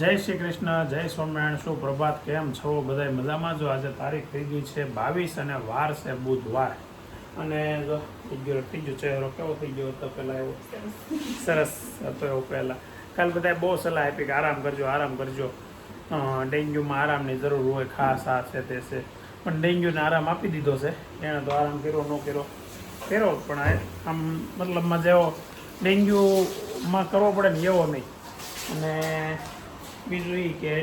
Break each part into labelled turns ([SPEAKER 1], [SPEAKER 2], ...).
[SPEAKER 1] જય શ્રી કૃષ્ણ, જય સ્વામિનારાયણ, સુપ્રભાત. કેમ છો બધા? મજામાં? જો આજે તારીખ થઈ ગઈ છે 22 અને વાર છે બુધવાર. અને જો ત્રીજો ચહેરો કેવો થઈ ગયો હતો પહેલાં, એવો સરસ હતો એવો પહેલાં. કાલે બધાએ બહુ સલાહ આપી કે આરામ કરજો, ડેન્ગ્યુમાં આરામની જરૂર હોય, ખાસ આ છે તે છે. પણ ડેન્ગ્યુને આરામ આપી દીધો છે. એણે તો આરામ કર્યો ન કર્યો પણ આમ મતલબમાં જેવો ડેન્ગ્યુમાં કરવો પડે ને એવો નહીં. અને બીજું એ કે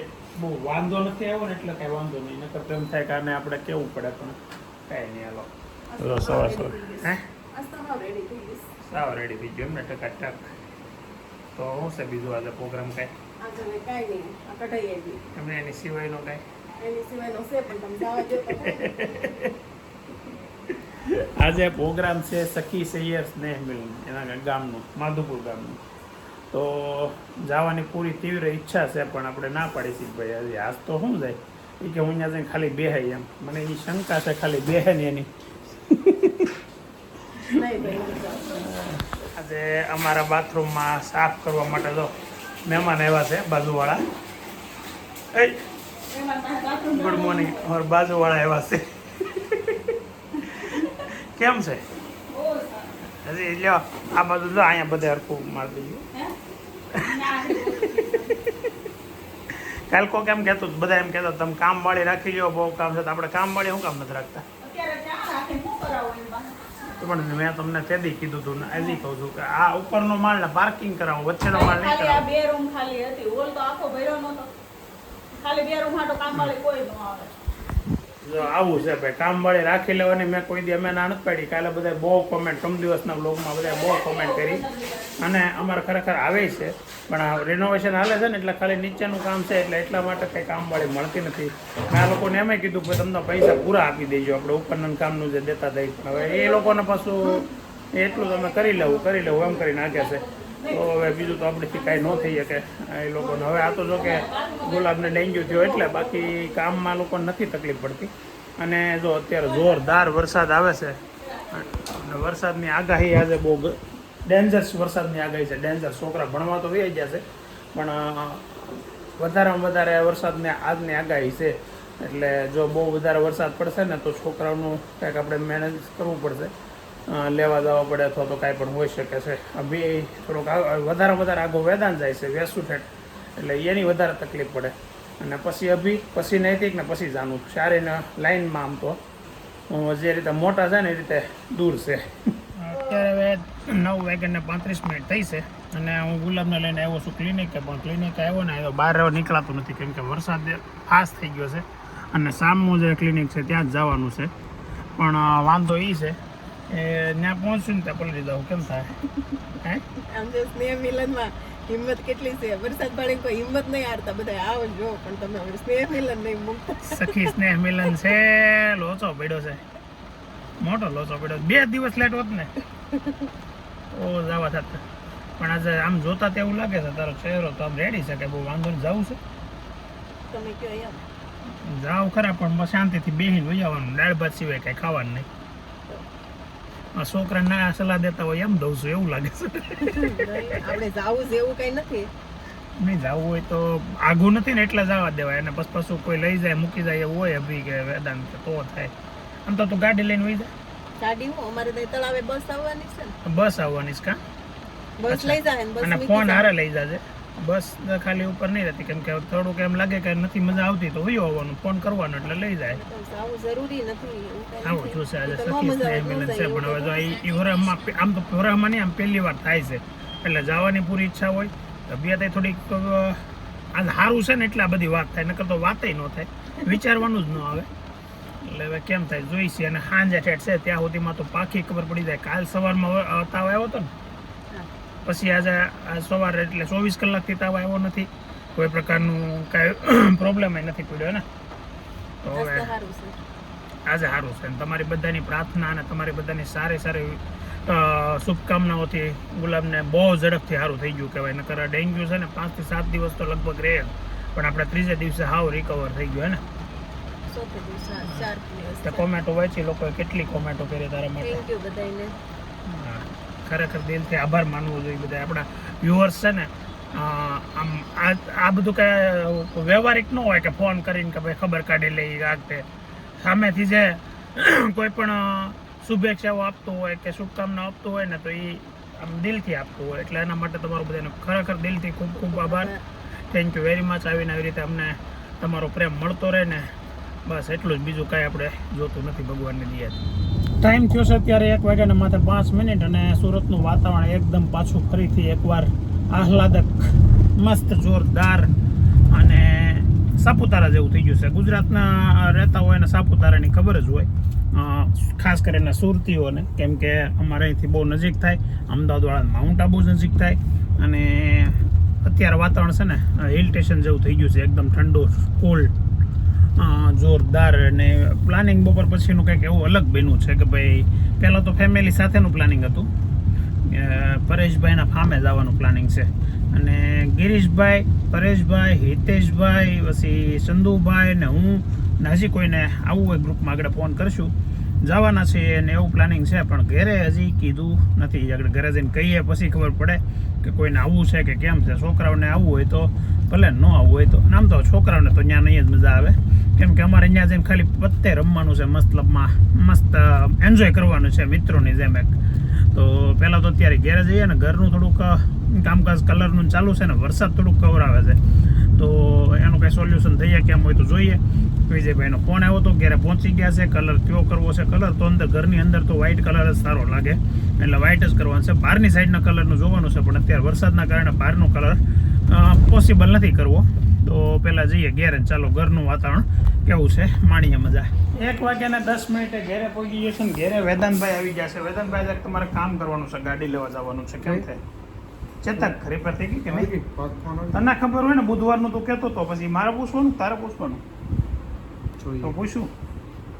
[SPEAKER 1] બહુ વાંધો નથી આવ્યો ને એટલે કાંઈ વાંધો નહીં, નકર એમ થાય કે આને આપણે કેવું પડે, પણ કાંઈ નહીં. હાલો સવાર હે સાવ રેડી થઈ ગયો એમને ટકાટક. તો શું છે બીજું આજે પ્રોગ્રામ કાંઈ એમને એની સિવાયનો કાંઈ આજે પ્રોગ્રામ છે સખી સૈયર સ્નેહ મિલન, એના ગામનું, માધુપુર ગામનું. તો જવાની પૂરી તીવ્ર ઈચ્છા છે, પણ આપણે ના પાડી છીએ ભાઈ. હજી આજ તો શું જાય એ કે હું અહીંયા જઈને ખાલી બેહાય, એમ મને એ શંકા છે ખાલી બેહે ને એની. આજે અમારા બાથરૂમમાં સાફ કરવા માટે તો મહેમાન આવ્યા છે, બાજુવાળા. Good morning. અમારા બાજુવાળા આવ્યા છે. કેમ છે હજી? લ્યો આ બાજુ જો, અહીંયા બધે હરખું મારી દઈએ. કાલ કોક એમ કહેતું, બધા એમ કહેતા તમે કામ વાળી રાખી લો, બહુ કામ છે. તો આપણે કામ વાળી શું કામ નથી રાખતા? પણ મેં તમને તેદી કીધું હતું ને હજી કહું છું કે આ ઉપરનો માળ ને પાર્કિંગ કરાવો, વચ્ચેનો માળ નહીં કરાવો.
[SPEAKER 2] બે રૂમ ખાલી હતી, હોલ તો આખો ભર્યો નતો. ખાલી બે રૂમ હાટો કામ વાળી કોઈ ન આવે.
[SPEAKER 1] જો આવું છે ભાઈ, કામ વાળી રાખી લેવાની. મેં કોઈ દી અમે ના નથી પાડી. કાલે બધા બહુ કોમેન્ટ, કમ દિવસના બ્લોગમાં બધા બહુ કોમેન્ટ કરી, અને અમારે ખરેખર આવે છે. પણ રિનોવેશન હાલે છે ને એટલે ખાલી નીચેનું કામ છે, એટલે એટલા માટે કંઈ કામવાળી મળતી નથી. મેં આ લોકોને એમ કીધું કે તમને પૈસા પૂરા આપી દેજો, આપણે ઉપરના કામનું જે દેતા થઈ. હવે એ લોકોને પાછું એટલું તમે કરી લેવું એમ કરી નાખે છે. તો હવે બીજું તો આપણેથી કાંઈ ન થઈ શકે એ લોકોને. હવે આ તો જો કે ગુલાબને ડેન્ગ્યુ થયો એટલે, બાકી કામમાં લોકોને નથી તકલીફ પડતી. અને જો અત્યારે જોરદાર વરસાદ આવે છે, અને વરસાદની આગાહી આજે બહુ ડેન્જરસ વરસાદની આગાહી છે. ડેન્જર. છોકરા ભણવા તો વહી ગયા છે, પણ વધારેમાં વધારે વરસાદની આજની આગાહી છે. એટલે જો બહુ વધારે વરસાદ પડશે ને તો છોકરાઓનું કંઈક આપણે મેનેજ કરવું પડશે, લેવા જવા પડે અથવા તો કાંઈ પણ હોઈ શકે છે. બી થોડોક વધારે આગો વેદાન જાય છે વેસુઠેઠ, એટલે એની વધારે તકલીફ પડે. અને પછી નૈતિક ને પછી જાનું સારીને લાઈનમાં. આમ તો જે રીતે મોટા છે ને એ રીતે દૂર છે. અત્યારે હવે 9:35 થઈ છે, અને હું ગુલાબને લઈને આવ્યો છું ક્લિનિકે. પણ ક્લિનિકે આવ્યો ને બહાર નીકળાતું નથી, કેમ કે વરસાદ ફાસ્ટ થઈ ગયો છે. અને સામનું જે ક્લિનિક છે ત્યાં જ જવાનું છે. પણ વાંધો એ છે એ ત્યાં પહોંચ્યું ને ત્યાં પલળી દઉં કેમ થાય?
[SPEAKER 2] આમ તો સ્નેહ મિલનમાં હિંમત કેટલી છે. વરસાદ પડે કોઈ હિંમત નહીં હારતા, બધા આવો જો, પણ તમે સ્નેહ મિલન નહીં મૂકતા.
[SPEAKER 1] સખી સ્નેહ મિલન છે, લોચો પડ્યો છે, મોટો લોચો પડ્યો. 2 દિવસ લેટ હોત ને ઓ જવા થાત. પણ આજે આમ જોતા તો એવું લાગે છે તારો ચહેરો તો આમ રેડી છે કે બહુ વાંધો નહીં. જવું છે
[SPEAKER 2] તમે કયો યાર
[SPEAKER 1] જાવ ખરા, પણ શાંતિથી બેહીને વહી આવવાનું. દાળ ભાત સિવાય કાંઈ ખાવાનું નહીં. છોકરાને ના સલાહ દેતા હોય એમ દઉં છું, એવું લાગે છે.
[SPEAKER 2] આપણે જાવું છે એવું કઈ નથી.
[SPEAKER 1] નહીં જવું હોય તો આઘું નથી ને એટલે જવા દેવાય. અને પછી પાછું કોઈ લઈ જાય મૂકી જાય એવું હોય અભી કે વેદાંત તો થાય. આમ તો તું ગાડી લઈને વહી જાય.
[SPEAKER 2] ગાડી હું અમારે ત્યાં તળાવે બસ આવવાની છે ને.
[SPEAKER 1] બસ આવવાની છે કા?
[SPEAKER 2] બસ લઈ જાય ને બસ
[SPEAKER 1] અને ફોન હારે લઈ જાજે. બસ ખાલી ઉપર નહીં રહેતી, કેમ કે થોડુંક એમ લાગે કે નથી મજા આવતી તો વહી આવવાનું, ફોન કરવાનો એટલે લઈ જાય.
[SPEAKER 2] આવું જરૂરી નથી.
[SPEAKER 1] આવું જોશે આજે સખી સ્નેહ મિલન છે. પણ હવે જો એ વરહમાં આમ તો વરહમાં નહીં, આમ પહેલી વાર થાય છે એટલે જવાની પૂરી ઈચ્છા હોય. તબિયત થોડીક આજ સારું છે ને એટલે આ બધી વાત થાય, નકર તો વાતય ન થાય, વિચારવાનું જ ન આવે. એટલે હવે કેમ થાય જોઈશે. અને સાંજે ઠેઠ છે ત્યાં સુધીમાં તો પાકી ખબર પડી જાય. કાલ સવારમાં તાવ આવ્યો હતો ને, પછી આજે સવારે એટલે 24 કલાકથી તાવ આવ્યો નથી, કોઈ પ્રકારનું કાંઈ પ્રોબ્લેમ નથી પડ્યો ને. તો હવે આજે સારું છે. તમારી બધાની પ્રાર્થના અને તમારી બધાની સારી શુભકામનાઓથી ગુલાબને બહુ ઝડપથી સારું થઈ ગયું કહેવાય. નકર ડેન્ગ્યુ છે ને 5 થી 7 દિવસ તો લગભગ રહે, પણ આપણે 3જે દિવસે હાવ રિકવર થઈ ગયો હે ને. કોમેન્ટો વાંચી લોકોએ કેટલી કોમેન્ટો કરી તારા માટે. ખરેખર દિલથી આભાર માનવો જોઈએ બધા આપણા વ્યુઅર્સ છે ને. આમ આ બધું કાંઈ વ્યવહારિક ન હોય કે ફોન કરીને કે ભાઈ ખબર કાઢી લઈ રાખતે સામેથી જે કોઈ પણ શુભેચ્છાઓ આપતું હોય કે શુભકામના આપતું હોય ને તો એ આમ દિલથી આપતું હોય એટલે એના માટે તમારું બધાનો ખરેખર દિલથી ખૂબ ખૂબ આભાર. Thank you very much. આવીને આવી રીતે અમને તમારો પ્રેમ મળતો રહે ને બસ એટલું જ, બીજું કાંઈ આપણે જોતું નથી ભગવાનની દયાથી. ટાઈમ થયો છે અત્યારે 1 વાગ્યાને માત્ર 5 મિનિટ અને સુરતનું વાતાવરણ એકદમ પાછું ફરીથી એકવાર આહલાદક, મસ્ત, જોરદાર અને સાપુતારા જેવું થઈ ગયું છે. ગુજરાતના રહેતા હોય અને સાપુતારાની ખબર જ હોય, ખાસ કરીને સુરતીઓને, કેમ કે અમારે અહીંથી બહુ નજીક થાય. અમદાવાદવાળા માઉન્ટ આબુ નજીક થાય અને અત્યારે વાતાવરણ છે ને હિલ સ્ટેશન જેવું થઈ ગયું છે, એકદમ ઠંડુ, કુલ, જોરદાર. અને પ્લાનિંગ બપોર પછીનું કંઈક એવું અલગ બન્યું છે કે ભાઈ પહેલાં તો ફેમિલી સાથેનું પ્લાનિંગ હતું, પરેશભાઈના ફાર્મે જવાનું પ્લાનિંગ છે અને ગિરીશભાઈ, પરેશભાઈ, હિતેશભાઈ, પછી ચંદુભાઈ ને હું ને હજી કોઈને આવવું હોય ગ્રુપમાં આગળ ફોન કરશું, જવાના છીએ ને એવું પ્લાનિંગ છે. પણ ઘરે હજી કીધું નથી, આગળ ઘરે જઈને કહીએ પછી ખબર પડે કે કોઈને આવવું છે કે કેમ છે. છોકરાઓને આવવું હોય તો ભલે, ન આવવું હોય તો. આમ તો છોકરાઓને તો ત્યાં નહીં જ મજા આવે, કેમ કે અમારે અહીંયા જઈને ખાલી પત્તે રમવાનું છે, મતલબમાં મસ્ત એન્જોય કરવાનું છે મિત્રોની જેમ એક. તો પહેલાં તો અત્યારે ઘેરે જઈએ ને, ઘરનું થોડુંક કામકાજ કલરનું ચાલુ છે ને વરસાદ થોડુંક કવરાવે છે, તો એનું કંઈ સોલ્યુશન થઈ જાય કેમ હોય તો જોઈએ. વિજયભાઈનો ફોન આવ્યો તો, ઘરે પહોંચી ગયા છે. કલર કયો કરવો છે? કલર તો અંદર ઘરની અંદર તો વ્હાઇટ કલર જ સારો લાગે, એટલે વ્હાઇટ જ કરવાનો છે. બહારની સાઈડના કલરનું જોવાનું છે, પણ અત્યારે વરસાદના કારણે બહારનો કલર પોસિબલ નથી કરવો. તો પહેલાં જઈએ ઘેરે, ચાલો ઘરનું વાતાવરણ કેવું છે માણીએ મજા. 1 વાગ્યાને 10 મિનિટે ઘેરે પહોંચી ગયો છે ને ઘેરે વેદાંતભાઈ આવી ગયા છે. વેદાંતભાઈ જ્યારે તમારે કામ કરવાનું છે, ગાડી લેવા જવાનું છે, કેમ થાય? ચેતક રિપેર થઈ ગઈ કે નહીં? તને ખબર હોય ને, બુધવારનું તું કહેતો તો, પછી મારે પૂછવાનું તારે પૂછવાનું તો પૂછું.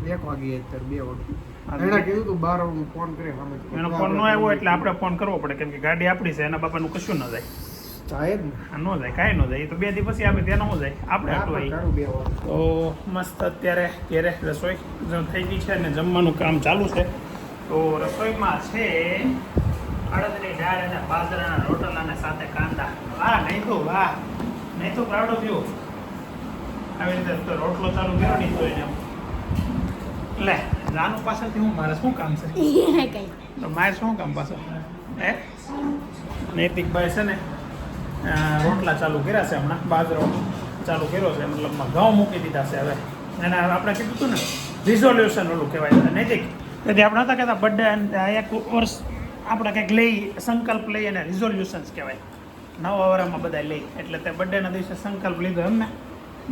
[SPEAKER 3] 1 વાગે અત્યારે 2 વાગે એના કીધું તું 12 વાગે ફોન કરે,
[SPEAKER 1] એનો ફોન ન આવ્યો એટલે આપણે ફોન કરવો પડે, કેમ કે ગાડી આપણી છે, એના બાપાનું કશું ન જાય.
[SPEAKER 3] સાહેબ
[SPEAKER 1] ન જાય, કાંઈ ન જાય. એ તો 2 દિવસ પછી આવે તેનો ન જાય, આપણે આટલું આવી. તો મસ્ત અત્યારે ઘેરે રસોઈ થઈ ગઈ છે અને જમવાનું કામ ચાલુ છે. તો રસોઈમાં છે અડદની દાળ અને બાજરાના રોટલા અને સાથે કાંદા. વાહ નહીં તો વાહ, નહીં તો પ્રાઉડ ઓફ યુ. આવી રીતે તો રોટલો ચાલુ કર્યો નહીં તો એને લે નાનું પાછળથી હું મારે શું કામ છે? તો મારે શું કામ પાછળ? હે નૈતિકભાઈ છે ને રોટલા ચાલુ કર્યા છે, હમણાં બાજરો ચાલુ કર્યો છે, મતલબમાં ઘઉં મૂકી દીધા છે. હવે એને આપણે કીધું હતું ને રિઝોલ્યુશન ઓલું કહેવાય નૈતિક, તેથી આપણે હતા કહેતા બર્થડે 1 વર્ષ આપણે કંઈક લઈ, સંકલ્પ લઈ અને રિઝોલ્યુશન્સ કહેવાય. નવા વર્ષમાં બધા લઈ, એટલે તે બર્થડેના દિવસે સંકલ્પ લીધો એમને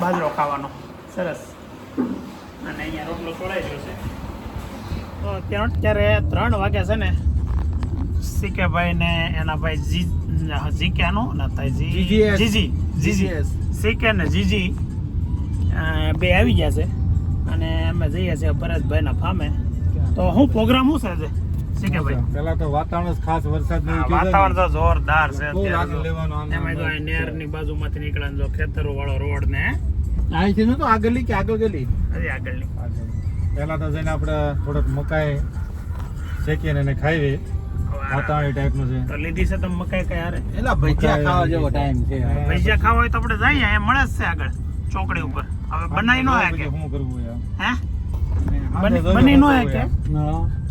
[SPEAKER 1] બાજરો ખાવાનો. સરસ. અને અહીંયા રોટલો છોડાઈ ગયો છે. તો અત્યારે 3 વાગ્યા છે ને. સીકેભાઈ ને એના ભાઈ જીક્યાનો ના થાય જીજી સીકે ને જીજી બે આવી ગયા છે અને અમે જઈએ છીએ ભરતભાઈના ફાર્મે. તો શું પ્રોગ્રામ શું છે સીકેભાઈ?
[SPEAKER 3] પેલા તો વાતાવરણ ખાસ વરસાદ
[SPEAKER 1] વાતાવરણ તો જોરદાર છે.
[SPEAKER 3] લેવાનું
[SPEAKER 1] એમાં તો નહેરની બાજુમાંથી નીકળે જો ખેતરો વાળો રોડ ને
[SPEAKER 3] અહીંથી નતો આગળ કે આગળ ગલી
[SPEAKER 1] હજી આગળની.
[SPEAKER 3] પેલા તો જઈને આપણે થોડોક મકાઈ શેકીને એને ખાઈએ, વાતાવરણ ટાઈપનું છે.
[SPEAKER 1] તો લીધી છે તમે મકાઈ કઈ હારે?
[SPEAKER 3] એલા ભજીયા ખાવા જેવો ટાઈમ છે.
[SPEAKER 1] ભજીયા ખાવા હોય તો આપણે જઈએ, એ મળે જ છે આગળ ચોકડી ઉપર. હવે બનાવી નો કે
[SPEAKER 3] શું કરવું યાર?
[SPEAKER 1] હે બની નો કે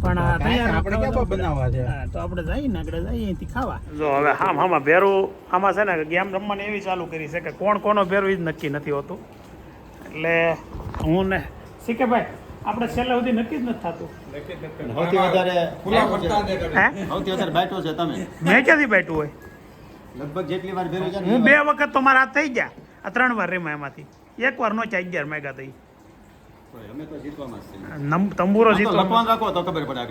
[SPEAKER 1] પણ
[SPEAKER 3] આપણે ક્યાં બનાવવા છે?
[SPEAKER 1] તો આપણે જઈએ ને આગળ જઈએ અહીંથી ખાવા. જો હવે આમાં ભેરું આમાં છે ને ગેમ રમવાની એવી ચાલુ કરી છે કે કોણ કોનો ભેરું એ જ નક્કી નથી હોતું. એટલે હું ને શીખે ભાઈ આપણે છેલ્લે સુધી નક્કી જ નથી થતું.
[SPEAKER 4] સૌથી વધારે બેઠો છે તમે.
[SPEAKER 1] મેં ક્યાંથી બેઠું હોય?
[SPEAKER 4] લગભગ જેટલી વાર ભેરું છે
[SPEAKER 1] હું 2 વખત તો મારા હાથ થઈ ગયા. આ 3 વાર રેમાં એમાંથી 1 વાર નો 11 મેગા થઈ.
[SPEAKER 4] અમે તો જીતવામાં જ છે.
[SPEAKER 1] તંબુરો જીતો
[SPEAKER 4] લખવાનું રાખો તો ખબર પડે.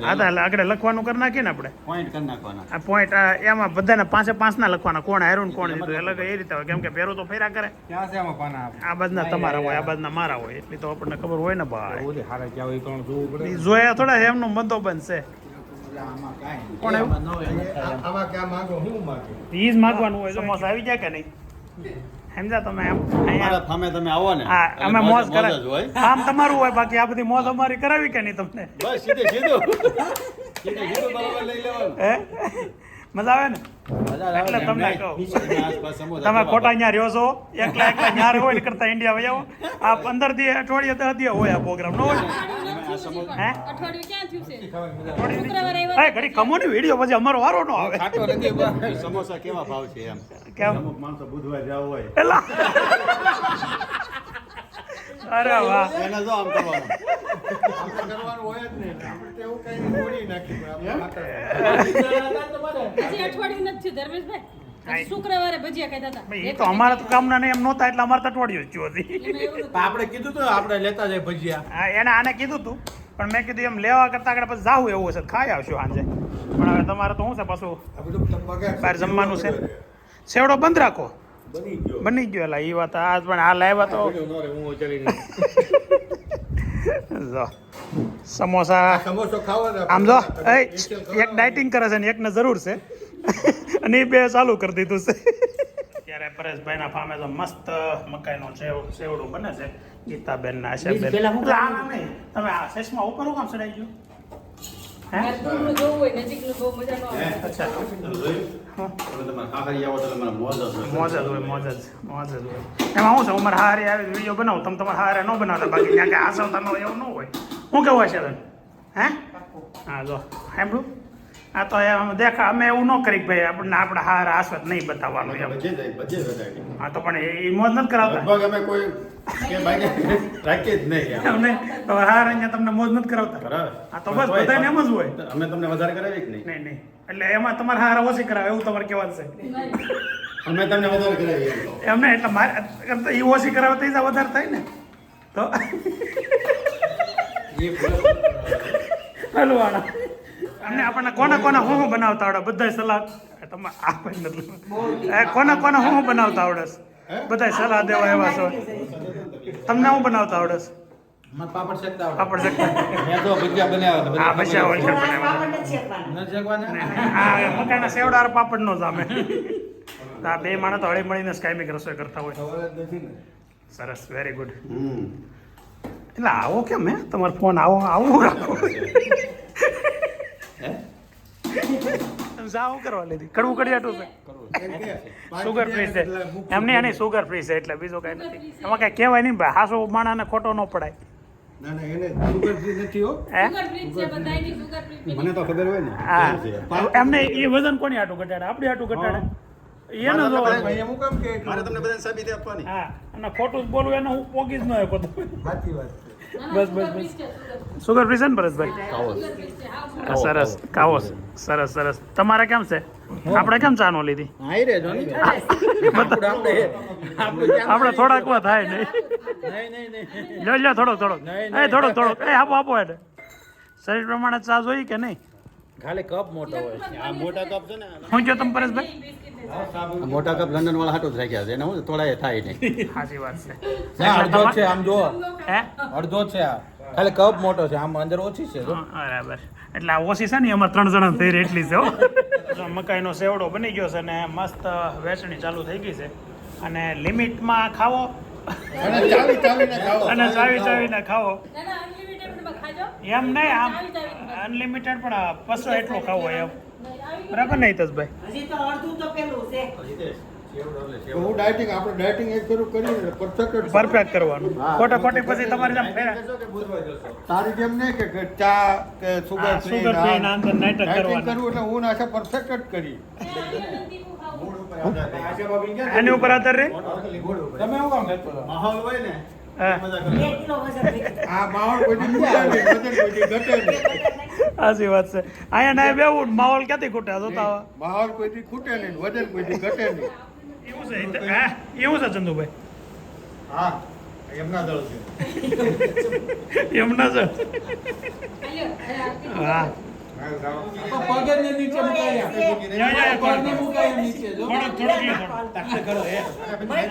[SPEAKER 1] આગળ લખવાનું કરી નાખીએ ને આપણે
[SPEAKER 4] પોઈન્ટ કરી નાખવાના.
[SPEAKER 1] આ પોઈન્ટ એમાં બધાને 5 ના લખવાના, કોણ હાર્યું કોણ જીતું અલગ એ રીતે હોય, કેમ કે ભેરું તો ફેરા કરે.
[SPEAKER 3] ક્યાં છે આમાં પાના?
[SPEAKER 1] આ બાજના તમારા હોય, આ બાજના મારા હોય, એટલી તો આપણને ખબર હોય ને ભાઈ.
[SPEAKER 3] ઓલી હારે ક્યાં હોય કોણ જોવું પડે.
[SPEAKER 1] જોયા થોડા એમનું બંદોબસ્ત છે.
[SPEAKER 3] આમાં કાઈ
[SPEAKER 1] કોણ આવ્યું?
[SPEAKER 3] આમાં ક્યાં માંગો હું માંગે
[SPEAKER 1] ઈ જ માગવાનું હોય. સમોસા આવી જાય કે નહીં? સમજા તમે એમ
[SPEAKER 4] અમારા ફામે તમે આવો ને
[SPEAKER 1] હા
[SPEAKER 4] એટલે
[SPEAKER 1] અમે મોજ
[SPEAKER 4] જ
[SPEAKER 1] કરાવી.
[SPEAKER 4] હોય.
[SPEAKER 1] આમ તમારું હોય, બાકી આ બધી મોજ અમારી કરાવી કે નહીં તમને?
[SPEAKER 4] બસ સીધું બરાબર લઈ લેવાનું.
[SPEAKER 1] હે મજા આવે ને એટલે તમને કહું તમે ખોટા અહીંયા રહ્યો છો એકલા એકલા ન્યા હોય ને કરતા ઇન્ડિયા વહી આવો આ 15 દી અઠવાડિયે 10 દી હોય આ પ્રોગ્રામ નો હોય હે ઘડી કમો ને વિડીયો પછી અમારો વારો નો આવે
[SPEAKER 4] સમોસા કેવા ભાવ છે એમ
[SPEAKER 1] કેમ
[SPEAKER 4] અમુક માણસો બુધવાર જાવ હોય
[SPEAKER 1] એલા અરે વાહ
[SPEAKER 4] એને જો આમ કરવાનું
[SPEAKER 3] કરવાનું હોય જ નહીં આપણે તો એવું કઈ થોડી નાખી
[SPEAKER 5] અઠવાડિયું નથી ધર્મેશભાઈ શુક્રવારે ભજીયા ખાતા હતા
[SPEAKER 1] ભાઈ, એ તો અમારા તો કામના નહીં એમ નહોતા એટલે અમારે તો અઠવાડિયું જ થયું હતી
[SPEAKER 3] આપણે કીધું તો આપણે લેતા જાય ભજીયા
[SPEAKER 1] હા એને આને કીધું તું પણ મેં કીધું એમ લેવા કરતા આગળ પછી જાવું એવું હશે તો ખાઈ આવશું સાંજે પણ હવે તમારે તો શું છે પાછું
[SPEAKER 3] આ બધું
[SPEAKER 1] બહાર જમવાનું છે સેવડો બંધ રાખો બની ગયો એટલે એ વાત આ પણ આ લાવ્યા તો જો સમોસા
[SPEAKER 3] સમોસો ખાવા
[SPEAKER 1] આમ જો એક ડાયટિંગ કરે છે ને એકને જરૂર છે અને એ બે ચાલુ કરી દીધું છે અત્યારે પરેશભાઈના ફામે તો મસ્ત મકાઈનો સેવડું બને છે ગીતાબેનના આશાબેન નહીં તમે આ સેસમાં ઉપર કામ ચડાઈ ગયું હે
[SPEAKER 5] દૂરનું જોવું હોય નજીકનું બહુ મજા ન આવે
[SPEAKER 1] અચ્છા
[SPEAKER 4] તમારે ખાખરી આવો તો તમારે મોજ જ હોય.
[SPEAKER 1] મોજ જ હોય મોજ જ હોય એમાં શું છે અમારે હારે આવી વિડીયો બનાવો તમે તમારે હારે ન બનાવતા બાકી ત્યાં કે આસવતા ન હોય એવું ન હોય શું કેવું હશે તને હે હા જો સાંભળું આ તો એમ દેખા અમે એવું ન કરી ભાઈ આપણને આપણા હારે આસવત નહીં બતાવવાનું એમ
[SPEAKER 4] બધે જાય, બધે બધાય.
[SPEAKER 1] હા તો પણ એ મોજ નથી કરાવતા
[SPEAKER 4] લગભગ અમે કોઈ કે ભાઈ રાખીએ જ નહીં એમ.
[SPEAKER 1] અમને તો હાર અહીંયા તમને મોજ નથી કરાવતા
[SPEAKER 4] બરાબર.
[SPEAKER 1] હા તો બસ બધાને એમ જ હોય
[SPEAKER 4] અમે તમને વધારે કરાવી કે નહીં
[SPEAKER 1] નહીં નહીં એટલે એમાં તમારે હાર ઓછી કરાવે એવું તમારે કહેવાનું છે
[SPEAKER 4] અમે તમને વધારે કરાવીએ એમ.
[SPEAKER 1] એમને એટલે મારે કરતા એ ઓછી કરાવે તો એ વધારે થાય ને તો હલવાના અમને આપણને કોના હું બનાવતા આવડે બધા સલાહ તમે આપે નથી કોના હું બનાવતા આવડે છે બધા સલાહ દેવા એવા છો તમને હું બનાવતા આવડે છે
[SPEAKER 3] પાપડ શેકતા
[SPEAKER 1] પાપડ શકતા
[SPEAKER 4] મેં તો ભજીયા બનાવ્યા હતા.
[SPEAKER 1] હા પછી ઓલકર બનાવ્યા
[SPEAKER 3] ન શેકવાના
[SPEAKER 1] આ મકાઈના સેવડા પાપડ નો જામે આ બે માણસ તો હળી મળીને કાયમિક રસોઈ કરતા હોય
[SPEAKER 3] ખબર જ નથી ને
[SPEAKER 1] સરસ વેરી ગુડ
[SPEAKER 4] હમ.
[SPEAKER 1] એટલે આવો કેમ હે તમારો ફોન આવું રાખો તમે જાવ કરવા લીધી કડવું કડિયાટું છે સુગર ફ્રી છે એમને એની સુગર ફ્રી છે એટલે બીજું કઈ નથી એમાં કઈ કહેવાય નહીં ભાઈ હાસો માણાને ખોટો ન પડાય
[SPEAKER 3] ના ના એને સુગર ફ્રી નથી હો
[SPEAKER 1] હે
[SPEAKER 5] સુગર ફ્રી છે બધાયની સુગર ફ્રી
[SPEAKER 4] મને તો ખબર હોય ને
[SPEAKER 1] હા
[SPEAKER 4] કેમ છે.
[SPEAKER 1] એમને એ વજન કોની હાટું ઘટાડે આપણી હાટું ઘટાડે એને જો
[SPEAKER 3] ભાઈ એમ કેમ કે
[SPEAKER 4] મારે તમને બધાને સાબિતી આપવાની.
[SPEAKER 1] હા અને ખોટું જ બોલવું એને હું પોગી જ ન હોય પોતે
[SPEAKER 3] સાચી વાત
[SPEAKER 1] બસ સુગર ફ્રી છે ને પરેશભાઈ સરસ કાવો સરસ સરસ તમારે કેમ છે આપણે કેમ ચા નો લીધી
[SPEAKER 3] હાઈ રે જોની
[SPEAKER 1] આપણે થોડાક વા થાય નહીં લો થોડોક એ આપો એટલે શરીર પ્રમાણે ચા જોઈ કે નહીં
[SPEAKER 3] ખાલી કપ મોટો હોય
[SPEAKER 4] આ મોટા કપ છે ને
[SPEAKER 1] શું કહો તમે પરેશભાઈ
[SPEAKER 4] આ મોટા કપ લંડન વાળા હાટું જ રાખ્યા છે એને હું થોડા થાય નહીં.
[SPEAKER 1] સાચી વાત છે
[SPEAKER 3] અડધો છે આમ જો
[SPEAKER 1] હે
[SPEAKER 3] અડધો છે આ ખાલી કપ મોટો છે આમ અંદર ઓછી છે જો
[SPEAKER 1] બરાબર એટલે આ ઓછી છે ને એમાં 3 જણા થઈ રહી એટલી છે હો જો મકાઈનો સેવડો બની ગયો છે ને મસ્ત વેચણી ચાલુ થઈ ગઈ છે અને લિમિટમાં ખાવો
[SPEAKER 3] અને ચાવી ચાવીને ખાઓ
[SPEAKER 1] અને ચાવીને ખાવો
[SPEAKER 5] ના ના અનલિમિટેડ માં ખાજો
[SPEAKER 1] એમ નહીં આમ અનલિમિટેડ પણ પસો એટલું ખાવું એમ બરાબર નહીં તસભાઈ
[SPEAKER 3] હું ડાયટિંગ આપણે ડાયટિંગ એક શરૂ કરીને પરફેક્ટ
[SPEAKER 1] પરફેક્ટ કરવાનું ખોટી પછી તમારે જેમ ફેરા
[SPEAKER 3] તારી જેમ નહીં કે ચા કે સુગર ફ્રી
[SPEAKER 1] સુગર ફ્રી ના અંદર નાટક
[SPEAKER 3] ડાયટિંગ
[SPEAKER 1] કરવાનું
[SPEAKER 3] કરવું એટલે હું નાશે પરફેક્ટ જ કરી
[SPEAKER 1] એની ઉપર આધાર રે
[SPEAKER 3] તમે શું કામ કરતો હતો?
[SPEAKER 4] માહોલ હોય ને
[SPEAKER 1] હા
[SPEAKER 4] મજા કરવાની.
[SPEAKER 3] આ માહોલ કોઈ દી ખૂટે નહીં, વજન કોઈ દી ઘટે નહીં.
[SPEAKER 1] સાચી વાત છે અહીંયા ના બેવું માહોલ ક્યાંથી ખૂટ્યા જોતા આવા
[SPEAKER 3] માહોલ કોઈ દી ખૂટે નહીં, વજન કોઈ દી ઘટે નહીં.
[SPEAKER 1] એવું છે હા એવું છે ચંદુભાઈ
[SPEAKER 3] હા એમના દળ છે
[SPEAKER 1] એમના છે હા
[SPEAKER 3] પગને નીચે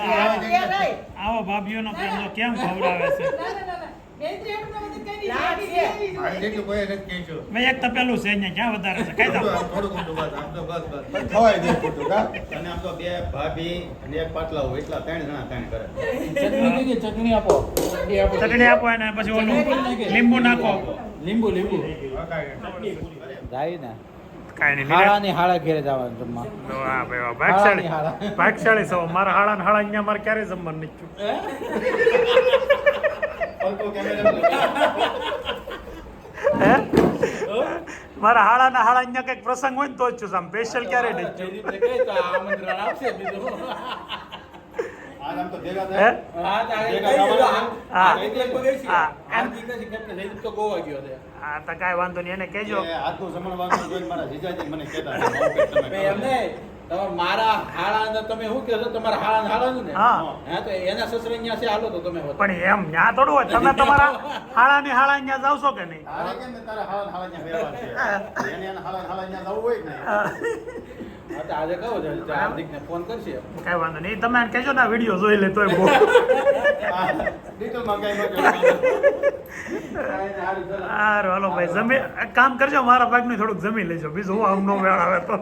[SPEAKER 1] આવો ભાભીઓનો પ્રેમ તો કેમ ખવડાવે છે
[SPEAKER 3] જેટલું કોઈ નથી કહેજો.
[SPEAKER 1] મેં એક તપેલું છે અહીંયા ક્યાં વધારે છે કઈ દો
[SPEAKER 4] થોડું ઘણું બસ, આમ તો બસ, બસ.
[SPEAKER 3] ખવાય દે ખોટું, હા?
[SPEAKER 4] અને આમ તો બે ભાભી અને એક પાટલા હોય એટલા 3 જણા 3 કરે.
[SPEAKER 3] ચટણી આપો
[SPEAKER 1] ચટણી આપો એને પછી ઓલું લીંબુ નાખો
[SPEAKER 3] લીંબુ રાઈ ને
[SPEAKER 1] કાંઈ નહીં
[SPEAKER 3] હાળા ને હાળા ઘેરે જવાનું જમવા
[SPEAKER 1] વાહ ભાઈ વાહ
[SPEAKER 3] હાળાની
[SPEAKER 1] ભાગશાળી ભાગશાળી છો મારા હાળા ને હાળા અહીંયા મારે ક્યારે જમવાનું નહીં હે મારા હાળા ના હાળા અહીંયા કઈક પ્રસંગ હોય ને તો જ છું આમ સ્પેશિયલ ક્યારે નહીં છું
[SPEAKER 4] આરામ તો ભેગા
[SPEAKER 1] હે
[SPEAKER 4] થાય
[SPEAKER 1] હા તો કાંઈ વાંધો નહીં એને કહેજો
[SPEAKER 4] હાથનું જમણવાનું જોઈને મારા જીજાજી મને કહેતા તમે
[SPEAKER 3] મારા હાળા તમે શું કહો છો તમારા હાળા હાળા ને
[SPEAKER 1] હા
[SPEAKER 3] હા તો એના સસરે અહીંયા છે હાલો તો તમે
[SPEAKER 1] પણ એમ ત્યાં થોડું હોય તમે તમારા હાળા ની હાળા અહીંયા જાવ છો કે નહીં
[SPEAKER 4] તારે કેમ ને તારા હાળા હાળા ન્યા ફેરવા છે એને એના હાળા હાળા ન્યા જવું હોય કે નહીં
[SPEAKER 3] હા તો આજે કહો છો હાર્દિકને ફોન કરશે
[SPEAKER 1] કાંઈ વાંધો નહીં તમે એને કહેજો ને વિડીયો જોઈ લે તોય બહુ
[SPEAKER 4] ડિટેલમાં કઈ ન
[SPEAKER 1] સારું હાલો ભાઈ જમી એક કામ કરજો મારા ભાગનું થોડુંક જમી લેજો બીજું હું આમ નો વેળ આવે તો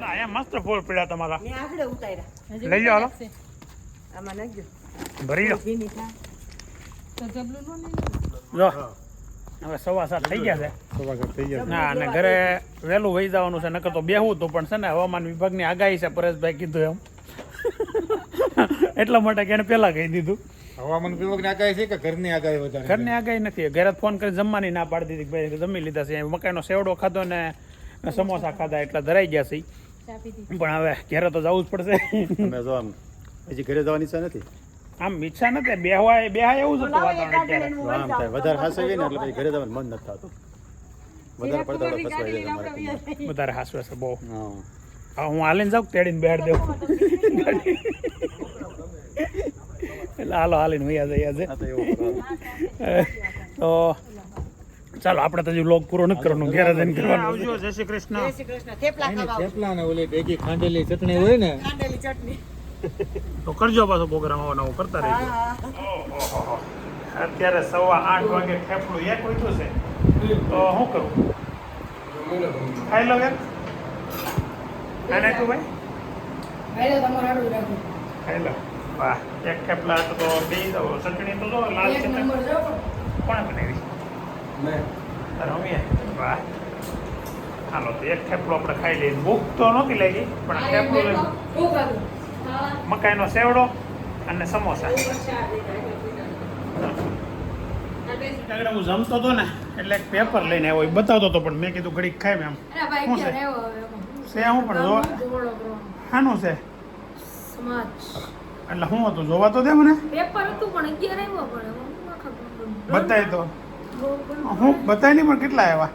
[SPEAKER 1] ના એ મસ્ત ફૂલ પીડા તમારા
[SPEAKER 2] મેં આગળ ઉતાર્યા
[SPEAKER 1] લઈ જાઓ હાલો
[SPEAKER 2] આમાં નાખજો
[SPEAKER 1] ભરી લો
[SPEAKER 2] ભીની થાય
[SPEAKER 5] તો જબલું નો લઈ
[SPEAKER 1] જો હવે 7:15 થઈ ગયા છે
[SPEAKER 3] થઈ ગયા
[SPEAKER 1] ના અને ઘરે વહેલું વહી જવાનું છે નકર તો બેહવું હતું પણ છે ને હવામાન વિભાગની આગાહી છે પરેશભાઈ કીધું એમ એટલા માટે કે એને પહેલા કહી દીધું
[SPEAKER 3] હવામાન વિભાગની આગાહી છે કે ઘરની આગાહી વધારે
[SPEAKER 1] ઘરની આગાહી નથી ઘરે ફોન કરી જમવાની ના પાડી દીધી કે ભાઈ જમી લીધા છે મકાઈનો સેવડો ખાધો ને સમોસા ખાધા એટલા ધરાઈ ગયા છે
[SPEAKER 5] ચાપી દી
[SPEAKER 1] પણ હવે ઘરે તો જવું જ પડશે
[SPEAKER 4] તમે જો આમ હજી ઘરે જવાની ઈચ્છા નથી
[SPEAKER 1] આમ ઈચ્છા નથી બેહાય એવું જ હતું વાતાવરણ અત્યારે
[SPEAKER 4] તો આમ થાય વધારે હાસવી ને એટલે પછી ઘરે જવાનું મન નથી થતું વધારે પડતા ફસવાઈ જાય તમારે
[SPEAKER 1] વધારે હાસવે છે બહુ
[SPEAKER 4] હા
[SPEAKER 1] હા હું હાલીને જાઉં તેડીને બેહાડ દેવું એટલે હાલો હાલીને વૈયા જઈએ આજે
[SPEAKER 4] આ તો એવું
[SPEAKER 1] તો ચાલો આપણે તો હજી વ્લોગ પૂરો નથી કરવાનો ઘેર જઈને કરવાનો આવજો જય શ્રી કૃષ્ણ
[SPEAKER 2] જય શ્રી કૃષ્ણ થેપલા ખાવા
[SPEAKER 3] થેપલા ને ઓલી ભેગી ખાંડેલી ચટણી હોય ને
[SPEAKER 2] ખાંડેલી ચટણી
[SPEAKER 1] તો કરજો પાછો પ્રોગ્રામ આવવાનો કરતા રહેજો ઓહો અત્યારે 8:15 વાગે થેપલું એક ઉઠ્યું છે તો શું કરું ખાઈ લો એક ખાને તું ભાઈ
[SPEAKER 5] ભાઈ તમારું હાડું રાખો
[SPEAKER 1] ખાઈ લો વાહ એક થેપલા તો બે દો ચટણી તો જો લાલ
[SPEAKER 5] એક
[SPEAKER 1] ચટણી
[SPEAKER 5] નંબર જો
[SPEAKER 1] કોણે બનાવી રમીએ વાહ હાલો તો એક થેપલો આપણે ખાઈ લઈએ ભૂખ તો નહોતી લાગી પણ આ થેપલો લઈ
[SPEAKER 5] શું ખાધું હા
[SPEAKER 1] મકાઈનો સેવડો અને સમોસા આગળ હું જમતો હતો ને એટલે એક પેપર લઈને આવ્યો એ બતાવતો હતો પણ મેં કીધું ઘડીક ખાઈ એમ
[SPEAKER 5] અરે ભાઈ
[SPEAKER 1] શું છે?
[SPEAKER 5] ક્યાં આવ્યો હવે
[SPEAKER 1] છે હું પણ જોવા
[SPEAKER 5] જોડો કરો
[SPEAKER 1] શાનું છે
[SPEAKER 5] સમાજ
[SPEAKER 1] એટલે શું હતું જોવા તો દે મને
[SPEAKER 5] પેપર હતું પણ 11 આવ્યો પણ
[SPEAKER 1] બતાય તો હું બતાય નહીં પણ કેટલા આવ્યા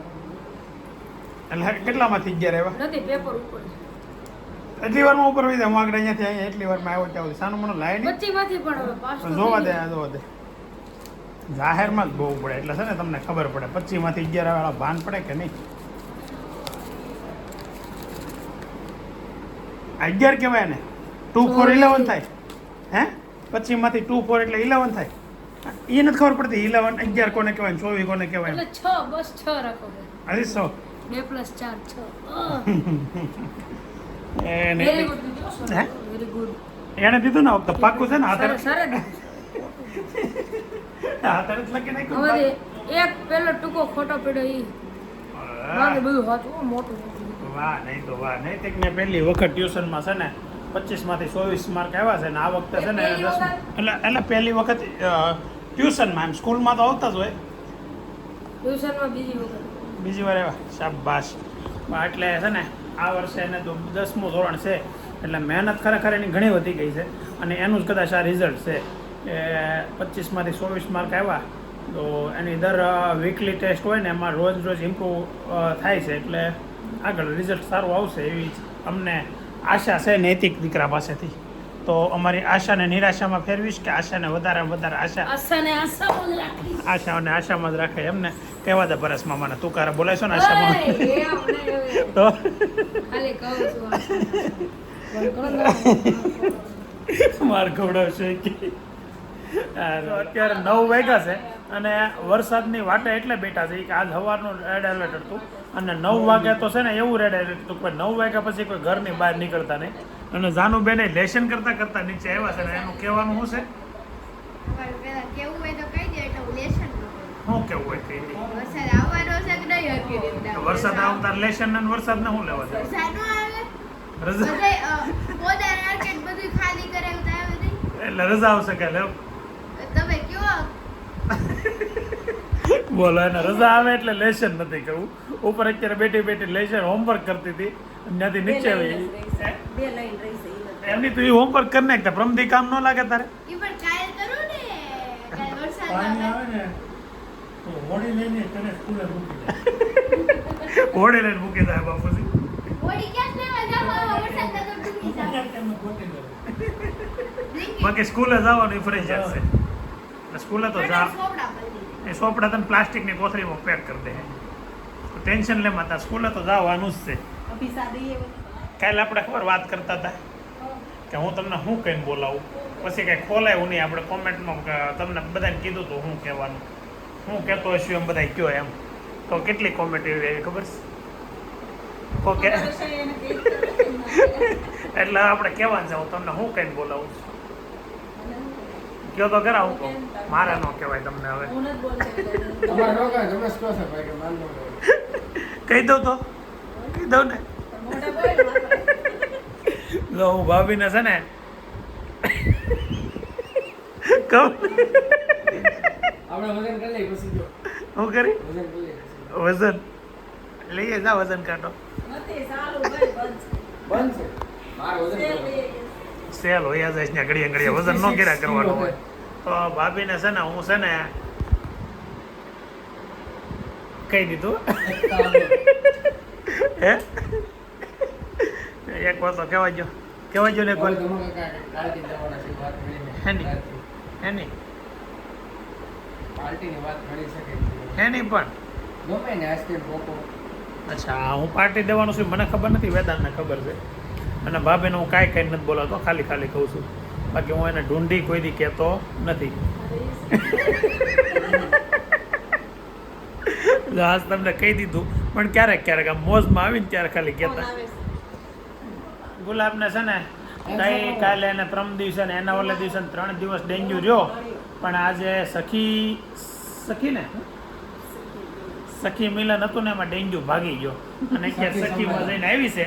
[SPEAKER 1] એટલે કેટલામાંથી 11 આવ્યા
[SPEAKER 5] નથી પેપર ઉપર
[SPEAKER 1] એટલી વારમાં ઉપર વહી જાય હું આગળ અહીંયાથી અહીંયા એટલી વારમાં આવ્યો ત્યાં સુધી સાનું મને લાય નહીં
[SPEAKER 5] 25 માંથી પણ હવે પાસ તો
[SPEAKER 1] જોવા
[SPEAKER 5] થઈ
[SPEAKER 1] દે જોવા દે જાહેરમાં જ બહુ પડે એટલે છે ને તમને ખબર પડે 25 માંથી 11 વાળા ભાન પડે કે નહીં 11 કહેવાય ને 2 4 11 થાય હે 25 માંથી 2 4 એટલે 11 થાય એ નથી ખબર પડતી 11 11 કોને કહેવાય 24 કોને કહેવાય
[SPEAKER 5] એટલે 6 બસ 6 રાખો
[SPEAKER 1] હજી 100
[SPEAKER 5] 2 + 4 6
[SPEAKER 1] એને
[SPEAKER 5] વેરી ગુડ
[SPEAKER 1] હે?
[SPEAKER 5] વેરી ગુડ
[SPEAKER 1] એને દીધું ને તો પાક્કું છે ને હાથે
[SPEAKER 5] સરસ
[SPEAKER 1] હાથે જ લખી નાખ્યું
[SPEAKER 5] હવે એક પેલો ટૂંકો ખોટો પડ્યો ઈ બાકી બધું હતું મોટું
[SPEAKER 1] વાહ નહીં તો વાહ નહીં તે મેં પહેલી વખત ટ્યુશનમાં છે ને 25 માંથી 24 માર્ક આવ્યા છે ને આ વખતે છે ને
[SPEAKER 5] પહેલી
[SPEAKER 1] 10 એટલે પહેલી વખત ટ્યુશનમાં એમ સ્કૂલમાં તો આવતા જ હોય
[SPEAKER 5] ટ્યુશનમાં બીજી વખત
[SPEAKER 1] બીજી વાર આવ્યા શાબાશ એટલે છે ને આ વર્ષે એને તો 10મું ધોરણ છે એટલે મહેનત ખરેખર એની ઘણી વધી ગઈ છે અને એનું જ કદાચ આ રિઝલ્ટ છે કે 25 માંથી 24 માર્ક આવ્યા તો એની દર વીકલી ટેસ્ટ હોય ને એમાં રોજ ઇમ્પ્રૂવ થાય છે એટલે આગળ રિઝલ્ટ સારું આવશે એવી જ અમને આશા છે નૈતિક દીકરા પાસેથી તો અમારી આશાને નિરાશામાં ફેરવીશ કે આશાને વધારે આશા
[SPEAKER 5] આશાને આશામાં જ રાખી
[SPEAKER 1] આશાઓને આશામાં જ રાખે એમને કહેવા દે પરેશ મામાને તું કારે બોલાયશો ને આશામાં તો
[SPEAKER 5] ખાલી કહું છું
[SPEAKER 1] માર ખવડાવશે કે અત્યારે 9 વાગ્યા છે અને વરસાદની વાટે એટલે બેઠા છે કે આજ સવારનું રેડ એલર્ટ હતું અને 9 વાગ્યા તો છે ને એવું રેડ એલર્ટ હતું કે 9 વાગ્યા પછી કોઈ ઘરની બહાર નીકળતા નહીં અને જાનુબેને લેશન કરતા નીચે આવ્યા છે ને એનું કહેવાનું શું છે શું કેવું હોય તો એની?
[SPEAKER 6] વરસાદ આવવાનો છે કે નહીં હરખી રીતના?
[SPEAKER 1] વરસાદ આવતા લેશન અને વરસાદ ને શું લેવા દેવા?
[SPEAKER 6] વરસાદ નો આવે
[SPEAKER 1] રજા
[SPEAKER 6] બધે પોતા માર્કેટ બધું ખાલી કરાવતા આવે નહીં.
[SPEAKER 1] એટલે રજા આવશે કે લેવ
[SPEAKER 6] તમે કયો
[SPEAKER 1] બોલો એને રજા આવે એટલે લેશન નથી કહું. ઉપર અત્યારે બેઠી બેઠી લેશન હોમવર્ક કરતી હતી ત્યાંથી નીચે આવી.
[SPEAKER 2] બે લાઈન રહીશે ઈ નથી.
[SPEAKER 1] એમની તું હોમવર્ક કરી નાખતા પ્રમદી કામ ન લાગે તારે?
[SPEAKER 6] ઈ પણ કાલ કરું ને કાલ વરસાદ આવે
[SPEAKER 1] ને તો હોડી લઈને તને સ્કૂલે મૂકી દે. હોડી લઈને મૂકી દે બાપુજી.
[SPEAKER 6] ઓડી ક્યાં લેવા જાવ વરસાદ તો ડૂબી જાવ.
[SPEAKER 1] બાકી સ્કૂલે જવાનું ઈ ફરજિયાત છે. એટલે સ્કૂલે તો જા.
[SPEAKER 6] સોપડા પડી
[SPEAKER 1] એ સોપડા તને પ્લાસ્ટિકની કોથળીમાં પેક કરી દે. ટેન્શન લે માતા, સ્કૂલે તો જવાનું જ છે.
[SPEAKER 2] અભિષા દઈએ
[SPEAKER 1] કાલે આપણે ખબર વાત કરતા હતા કે હું તમને શું કહીને બોલાવું, પછી કંઈ ખોલાયું નહીં. આપણે કોમેન્ટમાં તમને બધાને કીધું હતું શું કહેવાનું, હું કહેતો હશું એમ બધા કયો એમ. તો કેટલી કોમેન્ટ એવી આવી ખબર છે? ઓકે એટલે આપણે કહેવાનું છે હું તમને શું કહીને બોલાવું છું. કયો તો ખરા હું કહું, મારે ન કહેવાય તમને હવે. કહી દઉં તો કહી દઉં ને. જો હું ભાભીને છે ને કહું હું કરી વજન લઈએ જા, વજન કાઢો. સેલ હોય જાય ને ઘડીએ ઘડીએ વજન ન કર્યા કરવાનું હોય. તો ભાભીને છે ને હું છે ને કહી દીધું. હે એક વાર તો કહેવા જો ને એક વાર એની એની પણ અચ્છા હું પાર્ટી દેવાનું છું મને ખબર નથી, વેદાંતને ખબર છે. અને ભાભીને હું કાંઈ કંઈ નથી બોલાવતો, ખાલી ખાલી કહું છું. બાકી હું એને ઢૂંઢી કોઈ દી કહેતો નથી. આજ તમને કહી દીધું, પણ ક્યારેક ક્યારેક આમ મોજમાં આવીને ત્યારે ખાલી કહેતા. ગુલાબને છે ને ગઈ કાલે અને પ્રમ દિવસે ને એના ઓલે દિવસે 3 દિવસ ડેન્ગ્યુ રહ્યો, પણ આજે સખી મિલન હતું ને એમાં ડેન્ગ્યુ ભાગી ગયો અને ક્યાં સખીમાં જઈને આવી છે.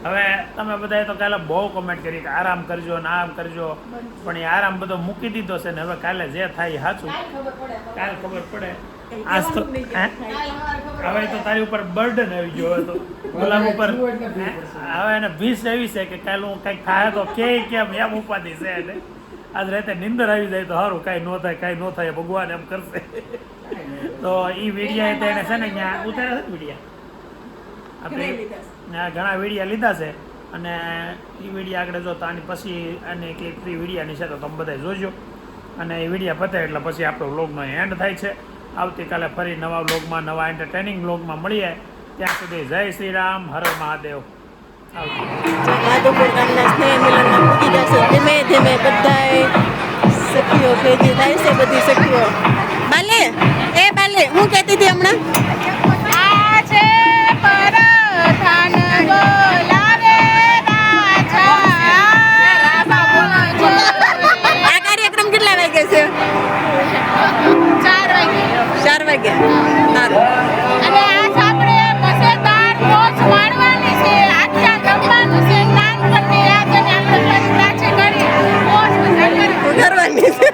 [SPEAKER 1] હવે તમે બધાએ તો કાલે બહુ કોમેન્ટ કરી કે આરામ કરજો ને આમ કરજો, પણ એ આરામ બધો મૂકી દીધો છે ને હવે કાલે જે થાય એ સાચું કાલ ખબર પડે. આજ તો હવે તો તારી ઉપર બર્ડન આવી ગયો. હવે તો ગુલાબ ઉપર હવે એને 20 આવી છે કે કાલે હું કંઈક થાય તો કેમ એમ ઉપાધિ છે એને. આજ રાતે નિંદર આવી જાય તો સારું, કાંઈ ન થાય ભગવાન એમ કરશે. તો એ વિડીયા તો એને છે ને ત્યાં ઉતાર્યા છે વિડીયા આપણે ઘણા વિડીયા લીધા છે અને એ વિડીયા આગળ જો તો આની પછી આની ક્લિપ ફ્રી વિડીયાની છે તો તમે બધા જોજો. અને એ વિડીયા પતે એટલે પછી આપણો વ્લોગનો એન્ડ થાય છે. આવતીકાલે ફરી નવા વ્લોગમાં નવા એન્ટરટેનિંગ વ્લોગમાં મળીએ. ત્યાં સુધી જય શ્રી રામ, હર મહાદેવ.
[SPEAKER 2] માધવપુર ગામના સ્નેહ મિલનમાં પૂજી જશે. ધીમે ધીમે બધાએ સખીઓ ભેગી થાય છે. બધી સખીઓ બાલે હું કહેતી હતી હમણાં
[SPEAKER 6] આજે પરધાન બોલાવે
[SPEAKER 2] આ કાર્યક્રમ કેટલા વાગે છે?
[SPEAKER 6] 4 વાગે.
[SPEAKER 2] 4 વાગે. સારું.
[SPEAKER 6] અને આ આપણે મસેદાર મોજ માણવાની છે. આખા જમવાનું છે. નાનપણની યાદ અને આપણે પ્રાચી કરી મોજ મજા
[SPEAKER 2] કરવાની છે.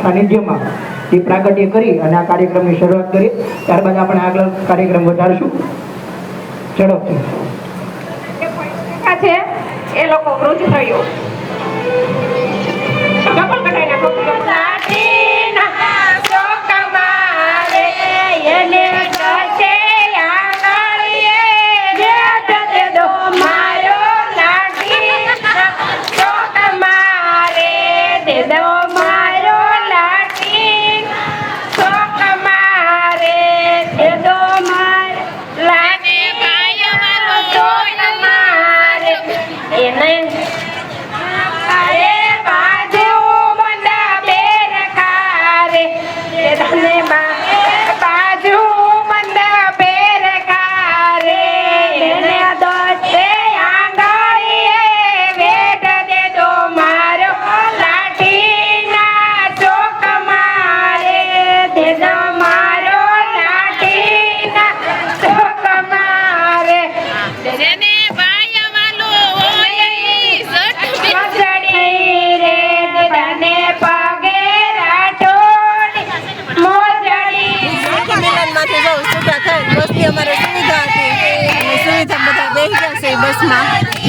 [SPEAKER 7] સાનિધ્યમાં તે પ્રાગટ્ય કરી અને આ કાર્યક્રમની શરૂઆત કરી. ત્યારબાદ આપણે આગળ કાર્યક્રમ વધારશું ઝડપથી.
[SPEAKER 8] છે એ લોકો વૃદ્ધ થયું કપલ કટાઈના બાજુ
[SPEAKER 2] શાંતિથી બધા બેસી જશે બસમાં.